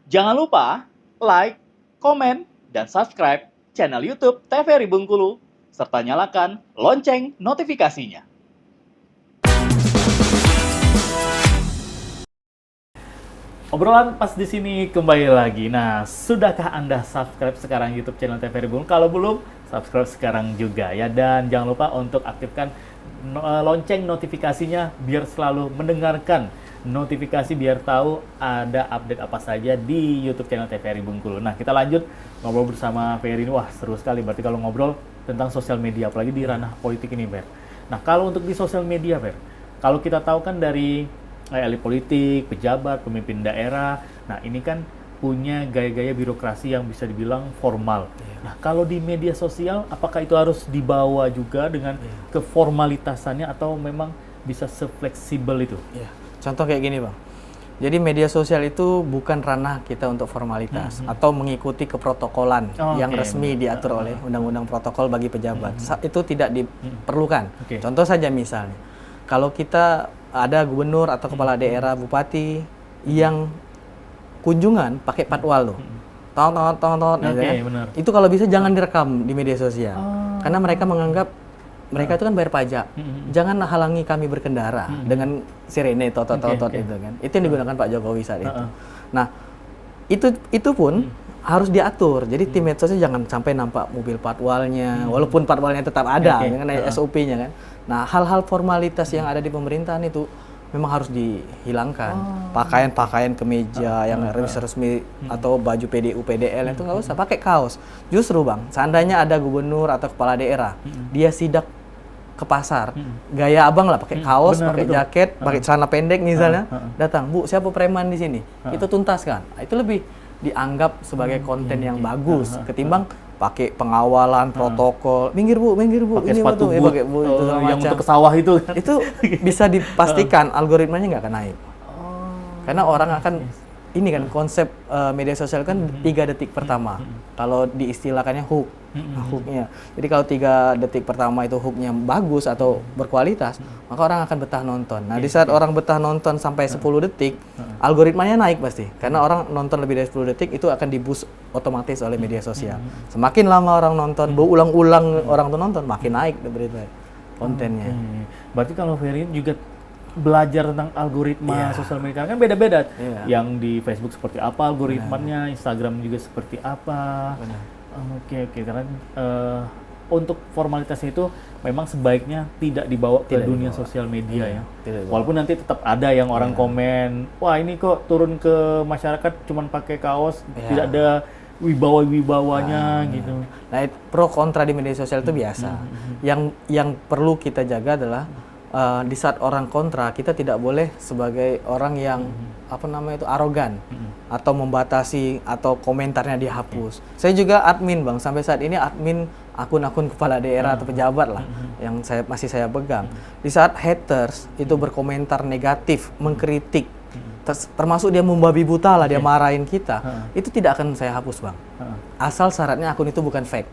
Jangan lupa like, komen, dan subscribe channel YouTube TVRI Bengkulu, serta nyalakan lonceng notifikasinya. Obrolan pas di sini kembali lagi. Nah, sudahkah Anda subscribe sekarang YouTube channel TVRI Bengkulu? Kalau belum, subscribe sekarang juga ya. Dan jangan lupa untuk aktifkan lonceng notifikasinya biar selalu mendengarkan notifikasi, biar tahu ada update apa saja di YouTube channel TVRI Bengkulu. Nah, kita lanjut ngobrol bersama Ferry ini. Wah, seru sekali. Berarti kalau ngobrol tentang sosial media, apalagi di ranah politik ini, Fer. Nah, kalau untuk di sosial media, Fer, kalau kita tahu kan dari elit politik, pejabat, pemimpin daerah, nah ini kan punya gaya-gaya birokrasi yang bisa dibilang formal. Nah, kalau di media sosial, apakah itu harus dibawa juga dengan keformalitasannya atau memang bisa sefleksibel itu? Contoh kayak gini, Bang. Jadi media sosial itu bukan ranah kita untuk formalitas atau mengikuti keprotokolan yang resmi diatur oleh Undang-Undang Protokol bagi pejabat. Itu tidak diperlukan. Contoh saja misalnya, kalau kita ada gubernur atau kepala daerah, bupati yang kunjungan pakai patwal loh. Itu kalau bisa jangan direkam di media sosial. Karena mereka menganggap mereka itu kan bayar pajak. Jangan halangi kami berkendara dengan sirene itu kan. Itu yang digunakan Pak Jokowi saat itu. Nah, itu pun harus diatur. Jadi tim medsosnya jangan sampai nampak mobil patwalnya, walaupun patwalnya tetap ada dengan SOP-nya kan. Nah, hal-hal formalitas yang ada di pemerintahan itu memang harus dihilangkan. Pakaian-pakaian kemeja yang resmi atau baju PDU, PDL itu nggak usah, pakai kaos. Justru Bang, seandainya ada gubernur atau kepala daerah, dia sidak ke pasar, gaya abang lah, pakai kaos, pakai jaket, pakai celana pendek misalnya, datang, Bu, siapa preman di sini? Itu tuntaskan. Itu lebih dianggap sebagai konten yang bagus ketimbang pakai pengawalan protokol, minggir bu, pakai ini sepatu betul, pakai bu, itu yang untuk ke sawah itu kan. Itu bisa dipastikan algoritmanya nggak akan naik, karena orang akan ini kan konsep media sosial kan 3 detik pertama, kalau diistilahkannya hooknya. Jadi kalau 3 detik pertama itu hooknya bagus atau berkualitas, maka orang akan betah nonton. Nah, di saat orang betah nonton sampai 10 detik, algoritmanya naik pasti. Karena orang nonton lebih dari 10 detik itu akan di-boost otomatis oleh media sosial. Semakin lama orang nonton, berulang-ulang orang tuh nonton, makin naik berita kontennya. Berarti kalau Ferry juga belajar tentang algoritma sosial media kan beda-beda. Yang di Facebook seperti apa algoritmanya, Instagram juga seperti apa. Oke, karena untuk formalitasnya itu memang sebaiknya tidak dibawa ke dunia sosial media ya. Walaupun nanti tetap ada yang orang komen, wah ini kok turun ke masyarakat cuman pakai kaos, tidak ada wibawanya gitu. Nah, pro kontra di media sosial itu biasa. Yang perlu kita jaga adalah di saat orang kontra, kita tidak boleh sebagai orang yang arogan atau membatasi atau komentarnya dihapus. Saya juga admin Bang, sampai saat ini admin akun-akun kepala daerah atau pejabat lah yang masih saya pegang. Di saat haters itu berkomentar negatif, mengkritik, termasuk dia membabi buta lah, dia marahin kita, itu tidak akan saya hapus Bang. Asal syaratnya akun itu bukan fake.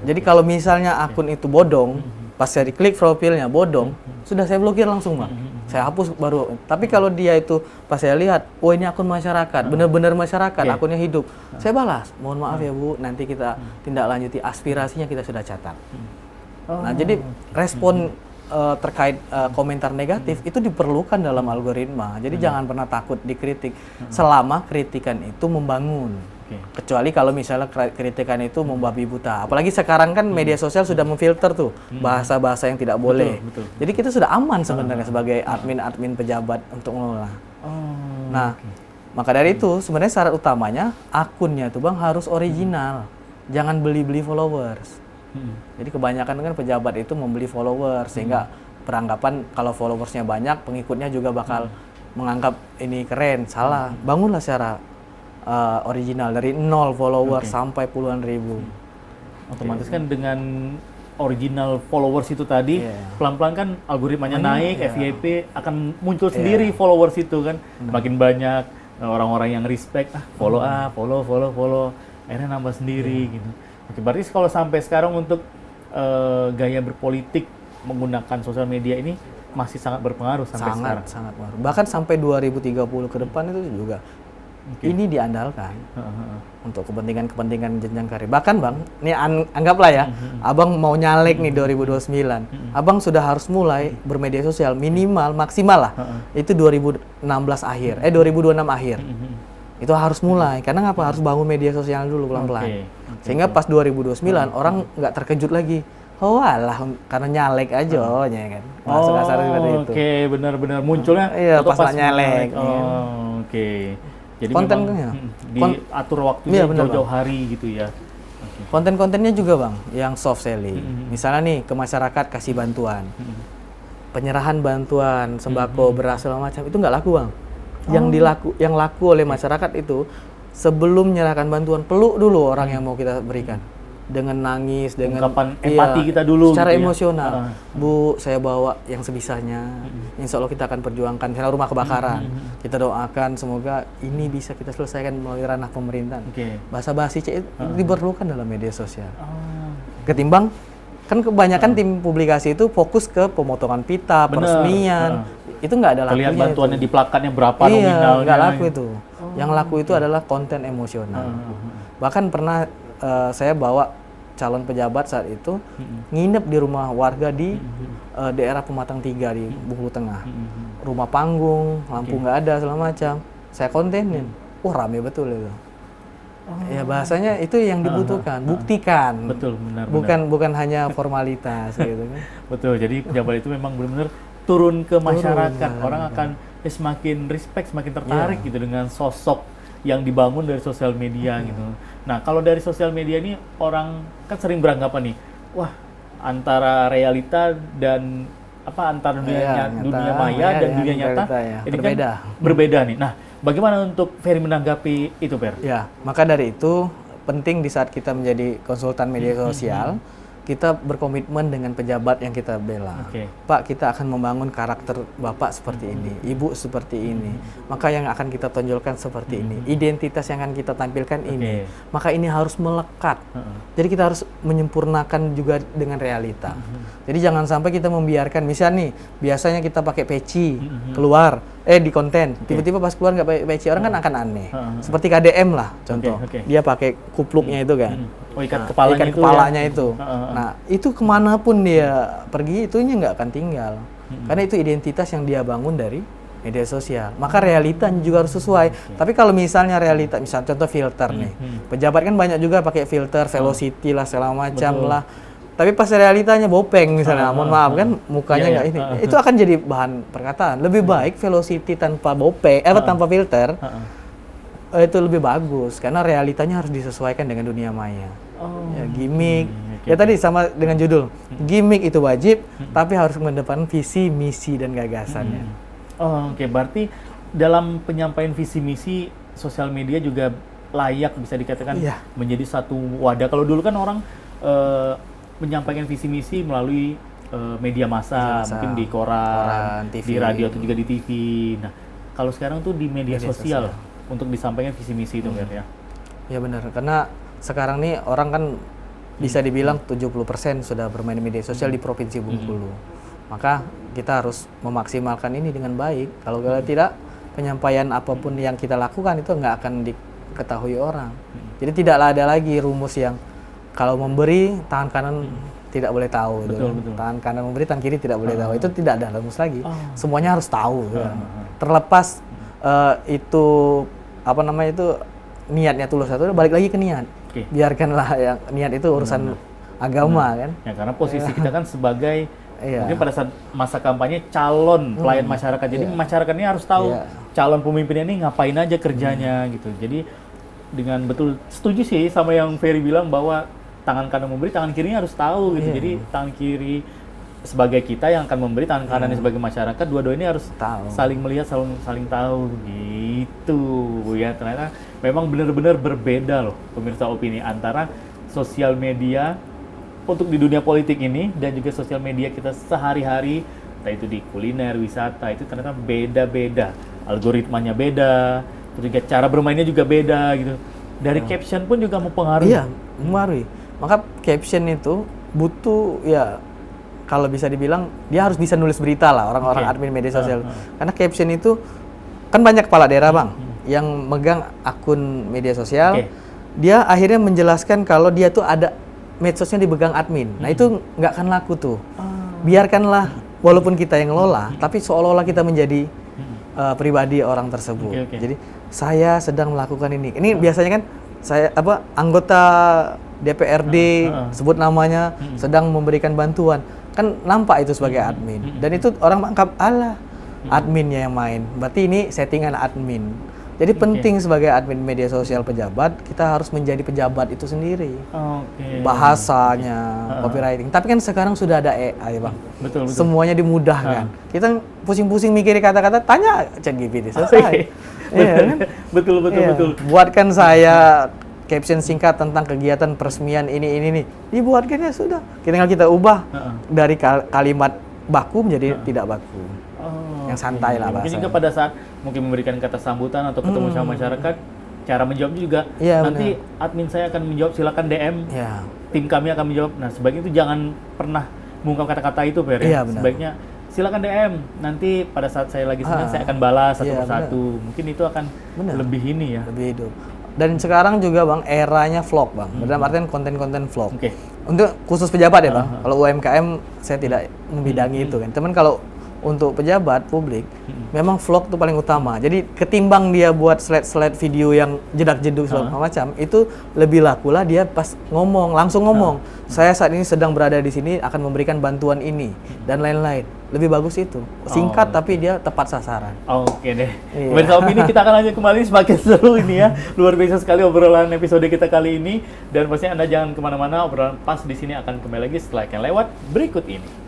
Jadi kalau misalnya akun itu bodong, pas saya diklik profilnya bodong, sudah saya blokir langsung Bang. Saya hapus baru. Tapi kalau dia itu pas saya lihat, oh ini akun masyarakat, benar-benar masyarakat, akunnya hidup, saya balas, mohon maaf ya Bu, nanti kita tindak lanjuti, aspirasinya kita sudah catat. Nah, jadi respon terkait komentar negatif itu diperlukan dalam algoritma. Jadi jangan pernah takut dikritik selama kritikan itu membangun. Kecuali kalau misalnya kritikan itu membabi buta. Apalagi sekarang kan media sosial sudah memfilter tuh bahasa-bahasa yang tidak boleh. Jadi kita sudah aman sebenarnya sebagai admin-admin pejabat untuk mengelola. Nah, maka dari itu sebenarnya syarat utamanya akunnya tuh Bang harus original. Jangan beli-beli followers. Jadi kebanyakan kan pejabat itu membeli followers sehingga beranggapan kalau followersnya banyak, pengikutnya juga bakal menganggap ini keren. Salah. Bangunlah secara original dari 0 follower sampai puluhan ribu. Otomatis kan dengan original followers itu tadi pelan-pelan kan algoritmanya naik, FYP akan muncul sendiri followers itu kan. Makin banyak orang-orang yang respect, follow akhirnya nambah sendiri gitu. Oke, berarti kalau sampai sekarang untuk gaya berpolitik menggunakan sosial media ini masih sangat berpengaruh sampai sekarang. Sangat berpengaruh. Bahkan sampai 2030 ke depan itu juga ini diandalkan untuk kepentingan jenjang karir. Bahkan Bang, ini anggaplah ya, Abang mau nyalek nih 2029, Abang sudah harus mulai bermedia sosial minimal maksimal lah, itu 2026 akhir. Itu harus mulai, karena ngapa? Harus bangun media sosial dulu pelan-pelan. Sehingga pas 2029 orang nggak terkejut lagi. Oh alah, karena nyalek aja ya kan. Masuk kasar seperti itu. Oke, benar-benar munculnya pas nyalek. Oke. Jadi kontennya diatur waktunya jauh-jauh hari gitu ya. Konten-kontennya juga Bang, yang soft selling. Misalnya nih ke masyarakat kasih bantuan. Penyerahan bantuan sembako, beras segala macam itu nggak laku Bang. Yang laku oleh masyarakat itu sebelum menyerahkan bantuan, peluk dulu orang yang mau kita berikan. Dengan nangis, dengan empati kita dulu secara gitu emosional. Bu, saya bawa yang sebisanya. Insya Allah kita akan perjuangkan. Misalnya rumah kebakaran, kita doakan semoga ini bisa kita selesaikan melalui ranah pemerintahan. Bahasa basi itu diperlukan dalam media sosial. Ketimbang kan kebanyakan tim publikasi itu fokus ke pemotongan pita, peresmian. Itu nggak ada lakunya. Lihat bantuannya di plakatnya berapa Iya, nominalnya. nggak laku itu. Yang laku itu adalah konten emosional. Bahkan pernah saya bawa calon pejabat saat itu nginep di rumah warga di daerah Pematang 3 di Bengkulu Tengah. Rumah panggung, lampu nggak ada segala macam. Saya kontenin. Rame betul itu. Ya bahasanya itu yang dibutuhkan, buktikan. Betul, benar. Bukan hanya formalitas gitu kan. Betul. Jadi pejabat itu memang benar-benar turun ke masyarakat. Orang akan semakin respect, semakin tertarik gitu dengan sosok yang dibangun dari sosial media gitu. Nah, kalau dari sosial media ini orang kan sering beranggapan nih, wah antara realita dan antara dunia maya dan dunia nyata ini berbeda. Kan berbeda nih. Nah, bagaimana untuk Ferry menanggapi itu, Per? Ya, maka dari itu penting di saat kita menjadi konsultan media sosial, kita berkomitmen dengan pejabat yang kita bela. Pak, kita akan membangun karakter Bapak seperti ini, Ibu seperti ini. Maka yang akan kita tonjolkan seperti ini. Identitas yang akan kita tampilkan ini. Maka ini harus melekat. Jadi kita harus menyempurnakan juga dengan realita. Jadi jangan sampai kita membiarkan, misalnya nih, biasanya kita pakai peci keluar, di konten, tiba-tiba pas keluar nggak pakai peci, orang kan akan aneh. Seperti KDM lah, contoh. Dia pakai kupluknya itu kan. Ikat kepalanya itu. Nah, itu kemanapun dia pergi, itunya nggak akan tinggal. Karena itu identitas yang dia bangun dari media sosial. Maka realitanya juga harus sesuai. Tapi kalau misalnya realita, misalnya contoh filter nih. Pejabat kan banyak juga pakai filter, velocity lah, segala macam lah. Tapi pas realitanya bopeng misalnya, mohon maaf kan, mukanya nggak ini. Itu akan jadi bahan perkataan. Lebih baik velocity tanpa bopeng, tanpa filter, itu lebih bagus. Karena realitanya harus disesuaikan dengan dunia maya. Ya, gimmick. Ya tadi sama dengan judul. Gimmick itu wajib, tapi harus mendepan visi, misi, dan gagasannya. Berarti dalam penyampaian visi misi, sosial media juga layak bisa dikatakan menjadi satu wadah. Kalau dulu kan orang menyampaikan visi misi melalui media massa, mungkin di koran, TV, di radio atau juga di TV. Nah, kalau sekarang tuh di media sosial untuk disampaikan visi misi itu kan ya. Ya benar, karena sekarang nih orang kan bisa dibilang 70% sudah bermain media sosial di Provinsi Bengkulu. Maka kita harus memaksimalkan ini dengan baik. Kalau tidak, penyampaian apapun yang kita lakukan itu nggak akan diketahui orang. Jadi tidaklah ada lagi rumus yang kalau memberi, tangan kanan tidak boleh tahu. Betul. Tangan kanan memberi, tangan kiri tidak boleh tahu. Itu tidak ada rumus lagi. Semuanya harus tahu. Terlepas itu niatnya tulus atau balik lagi ke niat. Biarkanlah yang niat itu urusan agama kan. Ya karena posisi kita kan sebagai mungkin pada saat masa kampanye calon pelayan masyarakat. Jadi masyarakat ini harus tahu calon pemimpinnya ini ngapain aja kerjanya gitu. Jadi dengan betul setuju sih sama yang Ferry bilang bahwa tangan kanan memberi, tangan kirinya harus tahu gitu. Jadi tangan kiri sebagai kita yang akan memberi, tangan kanannya sebagai masyarakat, dua-dua ini harus saling melihat, saling tahu gitu ya. Ternyata memang benar-benar berbeda loh pemirsa opini antara sosial media untuk di dunia politik ini dan juga sosial media kita sehari-hari, entah itu di kuliner, wisata, itu ternyata beda-beda. Algoritmanya beda, terus juga cara bermainnya juga beda gitu. Dari caption pun juga mempengaruhi. Iya, mempengaruhi. Maka caption itu butuh kalau bisa dibilang dia harus bisa nulis berita lah orang-orang admin media sosial. Karena caption itu kan banyak kepala daerah Bang yang megang akun media sosial, Oke. dia akhirnya menjelaskan kalau dia tuh ada medsosnya dipegang admin. Nah itu nggak akan laku tuh. Biarkanlah, walaupun kita yang ngelola, tapi seolah-olah kita menjadi pribadi orang tersebut. Oke. Jadi saya sedang melakukan ini. Ini biasanya kan saya anggota DPRD sebut namanya sedang memberikan bantuan. Kan nampak itu sebagai admin. Dan itu orang menganggap adminnya yang main. Berarti ini settingan admin. Jadi penting sebagai admin media sosial pejabat, kita harus menjadi pejabat itu sendiri. Bahasanya, copywriting. Tapi kan sekarang sudah ada AI, Bang. Betul. Semuanya dimudahkan. Kita pusing-pusing mikirin kata-kata, tanya ChatGPT, selesai. Iya kan? Betul. Buatkan saya caption singkat tentang kegiatan peresmian ini nih. Dibuatkan ya sudah. Tinggal kita ubah dari kalimat baku menjadi tidak baku. Yang santai lah bahasa. Mungkin juga pada saat mungkin memberikan kata sambutan atau ketemu sama masyarakat, cara menjawabnya juga nanti admin saya akan menjawab, silakan DM. Tim kami akan menjawab. Nah, sebaiknya itu jangan pernah mengungkap kata-kata itu, Per. Sebaiknya silakan DM. Nanti pada saat saya lagi senang saya akan balas satu persatu. Mungkin itu akan lebih ini ya. Lebih hidup. Dan sekarang juga, Bang, eranya vlog, Bang. Dalam artian konten-konten vlog. Untuk khusus pejabat ya, Bang. Kalau UMKM saya tidak membidangi itu kan. Cuman kalau untuk pejabat publik, memang vlog itu paling utama. Jadi ketimbang dia buat slide-slide video yang jedak-jeduk segala macam, itu lebih laku lah dia pas langsung ngomong. Saya saat ini sedang berada di sini akan memberikan bantuan ini dan lain-lain. Lebih bagus itu. Singkat tapi dia tepat sasaran. Oke deh. Bersama ini kita akan lanjut kembali, semakin seru ini ya. Luar biasa sekali obrolan episode kita kali ini, dan pastinya Anda jangan kemana-mana, obrolan pas di sini akan kembali lagi setelah yang lewat berikut ini.